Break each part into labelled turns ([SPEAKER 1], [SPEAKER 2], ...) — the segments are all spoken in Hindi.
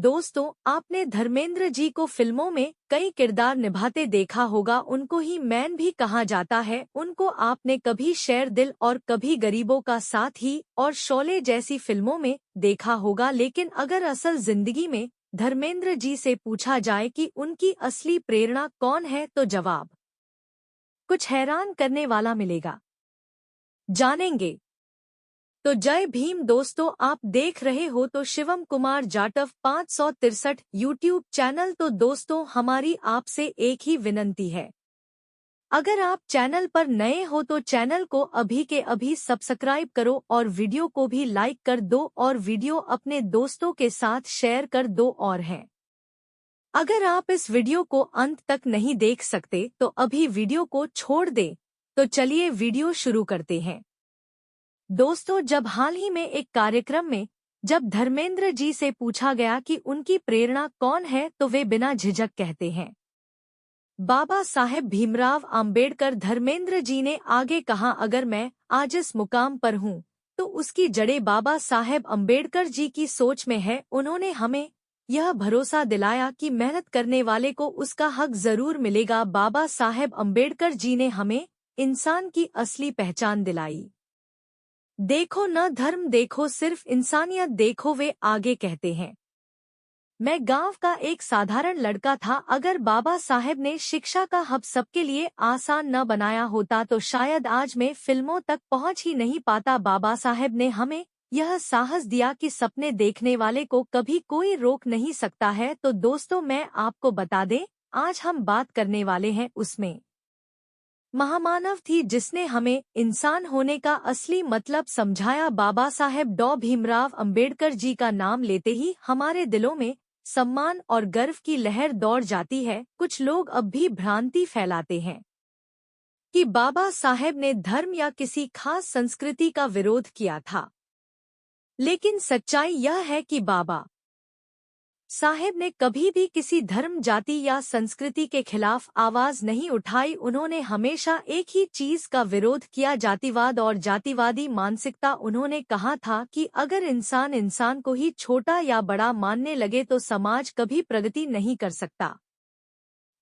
[SPEAKER 1] दोस्तों, आपने धर्मेंद्र जी को फिल्मों में कई किरदार निभाते देखा होगा। उनको ही मैन भी कहा जाता है। उनको आपने कभी शेर दिल और कभी गरीबों का साथ ही और शोले जैसी फिल्मों में देखा होगा। लेकिन अगर असल जिंदगी में धर्मेंद्र जी से पूछा जाए कि उनकी असली प्रेरणा कौन है, तो जवाब कुछ हैरान करने वाला मिलेगा। जानेंगे। तो जय भीम दोस्तों, आप देख रहे हो तो शिवम कुमार जाटव 563 यूट्यूब चैनल। तो दोस्तों, हमारी आपसे एक ही विनंती है, अगर आप चैनल पर नए हो तो चैनल को अभी के अभी सब्सक्राइब करो और वीडियो को भी लाइक कर दो और वीडियो अपने दोस्तों के साथ शेयर कर दो। और हैं, अगर आप इस वीडियो को अंत तक नहीं देख सकते तो अभी वीडियो को छोड़ दें। तो चलिए वीडियो शुरू करते हैं। दोस्तों, जब हाल ही में एक कार्यक्रम में जब धर्मेंद्र जी से पूछा गया कि उनकी प्रेरणा कौन है, तो वे बिना झिझक कहते हैं बाबा साहेब भीमराव अंबेडकर। धर्मेंद्र जी ने आगे कहा, अगर मैं आज इस मुकाम पर हूँ तो उसकी जड़ें बाबा साहेब अंबेडकर जी की सोच में है। उन्होंने हमें यह भरोसा दिलाया कि मेहनत करने वाले को उसका हक जरूर मिलेगा। बाबा साहेब अंबेडकर जी ने हमें इंसान की असली पहचान दिलाई। देखो न धर्म देखो, सिर्फ इंसानियत देखो। वे आगे कहते हैं, मैं गांव का एक साधारण लड़का था। अगर बाबा साहेब ने शिक्षा का हब सबके लिए आसान न बनाया होता तो शायद आज मैं फिल्मों तक पहुंच ही नहीं पाता। बाबा साहेब ने हमें यह साहस दिया कि सपने देखने वाले को कभी कोई रोक नहीं सकता है। तो दोस्तों, मैं आपको बता दें, आज हम बात करने वाले हैं उसमें महामानव थी जिसने हमें इंसान होने का असली मतलब समझाया। बाबा साहेब डॉ भीमराव अंबेडकर जी का नाम लेते ही हमारे दिलों में सम्मान और गर्व की लहर दौड़ जाती है। कुछ लोग अब भी भ्रांति फैलाते हैं कि बाबा साहेब ने धर्म या किसी खास संस्कृति का विरोध किया था, लेकिन सच्चाई यह है कि बाबा साहेब ने कभी भी किसी धर्म, जाति या संस्कृति के खिलाफ आवाज नहीं उठाई। उन्होंने हमेशा एक ही चीज का विरोध किया, जातिवाद और जातिवादी मानसिकता। उन्होंने कहा था कि अगर इंसान इंसान को ही छोटा या बड़ा मानने लगे तो समाज कभी प्रगति नहीं कर सकता।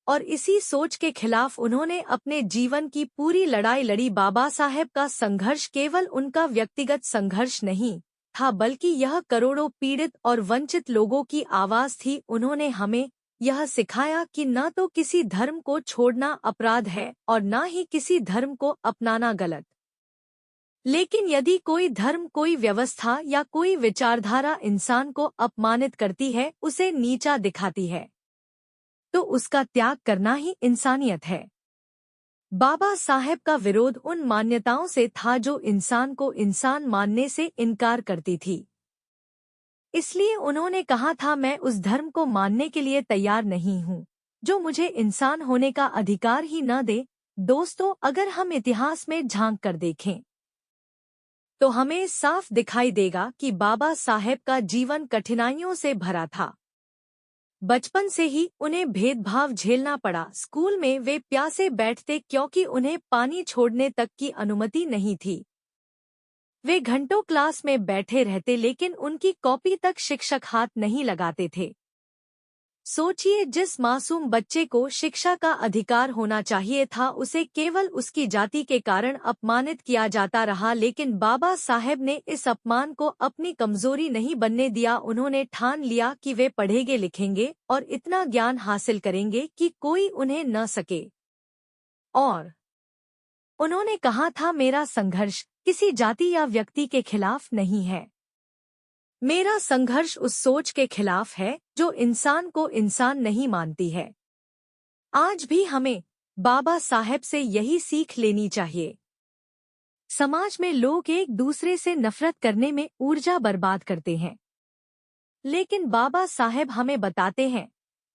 [SPEAKER 1] और इसी सोच के खिलाफ उन्होंने अपने जीवन की पूरी लड़ाई लड़ी। बाबा साहेब का संघर्ष केवल उनका व्यक्तिगत संघर्ष नहीं था, बल्कि यह करोड़ों पीड़ित और वंचित लोगों की आवाज थी। उन्होंने हमें यह सिखाया कि न तो किसी धर्म को छोड़ना अपराध है और न ही किसी धर्म को अपनाना गलत। लेकिन यदि कोई धर्म, कोई व्यवस्था या कोई विचारधारा इंसान को अपमानित करती है, उसे नीचा दिखाती है, तो उसका त्याग करना ही इंसानियत है। बाबा साहेब का विरोध उन मान्यताओं से था जो इंसान को इंसान मानने से इनकार करती थी। इसलिए उन्होंने कहा था, मैं उस धर्म को मानने के लिए तैयार नहीं हूँ जो मुझे इंसान होने का अधिकार ही न दे। दोस्तों, अगर हम इतिहास में झांक कर देखें तो हमें साफ दिखाई देगा कि बाबा साहेब का जीवन कठिनाइयों से भरा था। बचपन से ही उन्हें भेदभाव झेलना पड़ा। स्कूल में वे प्यासे बैठते क्योंकि उन्हें पानी छोड़ने तक की अनुमति नहीं थी। वे घंटों क्लास में बैठे रहते, लेकिन उनकी कॉपी तक शिक्षक हाथ नहीं लगाते थे। सोचिए, जिस मासूम बच्चे को शिक्षा का अधिकार होना चाहिए था, उसे केवल उसकी जाति के कारण अपमानित किया जाता रहा। लेकिन बाबा साहेब ने इस अपमान को अपनी कमजोरी नहीं बनने दिया। उन्होंने ठान लिया कि वे पढ़ेंगे, लिखेंगे और इतना ज्ञान हासिल करेंगे कि कोई उन्हें न सके। और उन्होंने कहा था, मेरा संघर्ष किसी जाति या व्यक्ति के खिलाफ नहीं है। मेरा संघर्ष उस सोच के खिलाफ है जो इंसान को इंसान नहीं मानती है। आज भी हमें बाबा साहेब से यही सीख लेनी चाहिए। समाज में लोग एक दूसरे से नफरत करने में ऊर्जा बर्बाद करते हैं, लेकिन बाबा साहेब हमें बताते हैं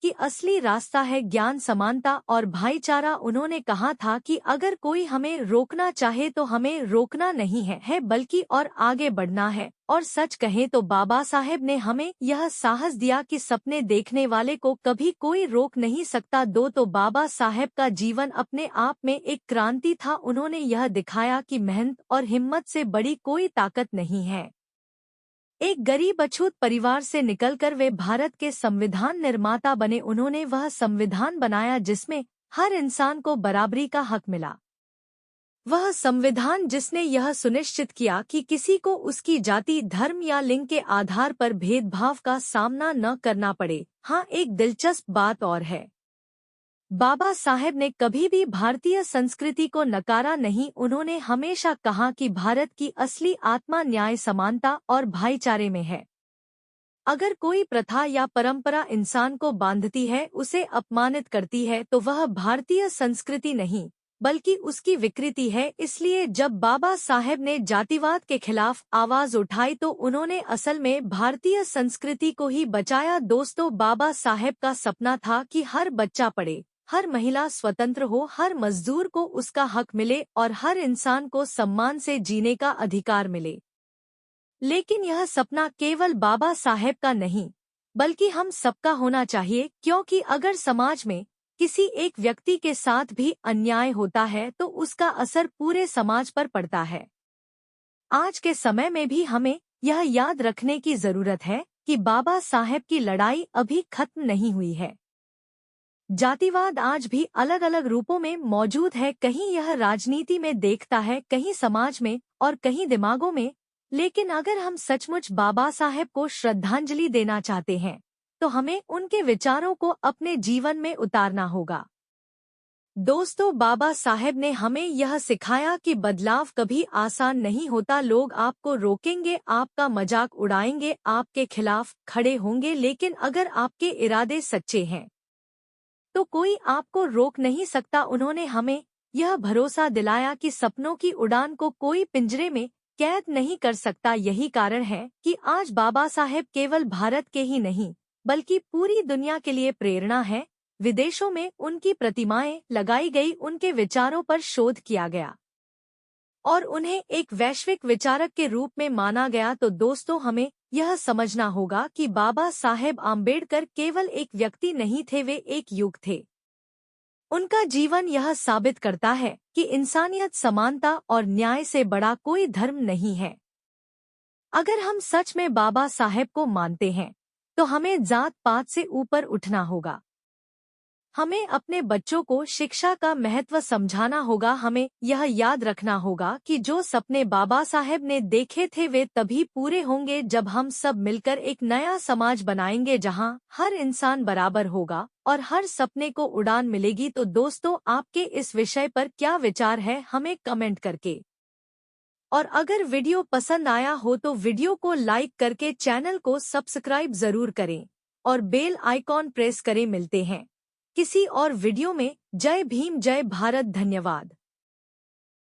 [SPEAKER 1] कि असली रास्ता है ज्ञान, समानता और भाईचारा। उन्होंने कहा था कि अगर कोई हमें रोकना चाहे तो हमें रोकना नहीं है बल्कि और आगे बढ़ना है। और सच कहें तो बाबा साहेब ने हमें यह साहस दिया कि सपने देखने वाले को कभी कोई रोक नहीं सकता। तो बाबा साहेब का जीवन अपने आप में एक क्रांति था। उन्होंने यह दिखाया कि मेहनत और हिम्मत से बड़ी कोई ताकत नहीं है। एक गरीब अछूत परिवार से निकलकर वे भारत के संविधान निर्माता बने। उन्होंने वह संविधान बनाया जिसमें हर इंसान को बराबरी का हक मिला। वह संविधान जिसने यह सुनिश्चित किया कि किसी को उसकी जाति, धर्म या लिंग के आधार पर भेदभाव का सामना न करना पड़े। हाँ, एक दिलचस्प बात और है। बाबा साहेब ने कभी भी भारतीय संस्कृति को नकारा नहीं। उन्होंने हमेशा कहा कि भारत की असली आत्मा न्याय, समानता और भाईचारे में है। अगर कोई प्रथा या परंपरा इंसान को बांधती है, उसे अपमानित करती है, तो वह भारतीय संस्कृति नहीं बल्कि उसकी विकृति है। इसलिए जब बाबा साहेब ने जातिवाद के खिलाफ आवाज उठाई तो उन्होंने असल में भारतीय संस्कृति को ही बचाया। दोस्तों, बाबा साहेब का सपना था कि हर बच्चा पढ़े, हर महिला स्वतंत्र हो, हर मजदूर को उसका हक मिले और हर इंसान को सम्मान से जीने का अधिकार मिले। लेकिन यह सपना केवल बाबा साहेब का नहीं बल्कि हम सबका होना चाहिए, क्योंकि अगर समाज में किसी एक व्यक्ति के साथ भी अन्याय होता है तो उसका असर पूरे समाज पर पड़ता है। आज के समय में भी हमें यह याद रखने की जरूरत है कि बाबा साहेब की लड़ाई अभी खत्म नहीं हुई है। जातिवाद आज भी अलग अलग रूपों में मौजूद है। कहीं यह राजनीति में देखता है, कहीं समाज में और कहीं दिमागों में। लेकिन अगर हम सचमुच बाबा साहेब को श्रद्धांजलि देना चाहते हैं तो हमें उनके विचारों को अपने जीवन में उतारना होगा। दोस्तों, बाबा साहेब ने हमें यह सिखाया कि बदलाव कभी आसान नहीं होता। लोग आपको रोकेंगे, आपका मजाक उड़ाएंगे, आपके खिलाफ खड़े होंगे, लेकिन अगर आपके इरादे सच्चे हैं तो कोई आपको रोक नहीं सकता। उन्होंने हमें यह भरोसा दिलाया कि सपनों की उड़ान को कोई पिंजरे में कैद नहीं कर सकता। यही कारण है कि आज बाबा साहेब केवल भारत के ही नहीं बल्कि पूरी दुनिया के लिए प्रेरणा है। विदेशों में उनकी प्रतिमाएं लगाई गई, उनके विचारों पर शोध किया गया और उन्हें एक वैश्विक विचारक के रूप में माना गया। तो दोस्तों, हमें यह समझना होगा कि बाबा साहेब आम्बेडकर केवल एक व्यक्ति नहीं थे, वे एक युग थे। उनका जीवन यह साबित करता है कि इंसानियत, समानता और न्याय से बड़ा कोई धर्म नहीं है। अगर हम सच में बाबा साहेब को मानते हैं तो हमें जात पात से ऊपर उठना होगा। हमें अपने बच्चों को शिक्षा का महत्व समझाना होगा। हमें यह याद रखना होगा कि जो सपने बाबा साहेब ने देखे थे वे तभी पूरे होंगे जब हम सब मिलकर एक नया समाज बनाएंगे जहां हर इंसान बराबर होगा और हर सपने को उड़ान मिलेगी। तो दोस्तों, आपके इस विषय पर क्या विचार है, हमें कमेंट करके। और अगर वीडियो पसंद आया हो तो वीडियो को लाइक करके चैनल को सब्सक्राइब जरूर करें और बेल आइकॉन प्रेस करें। मिलते हैं किसी और वीडियो में। जय भीम, जय भारत, धन्यवाद।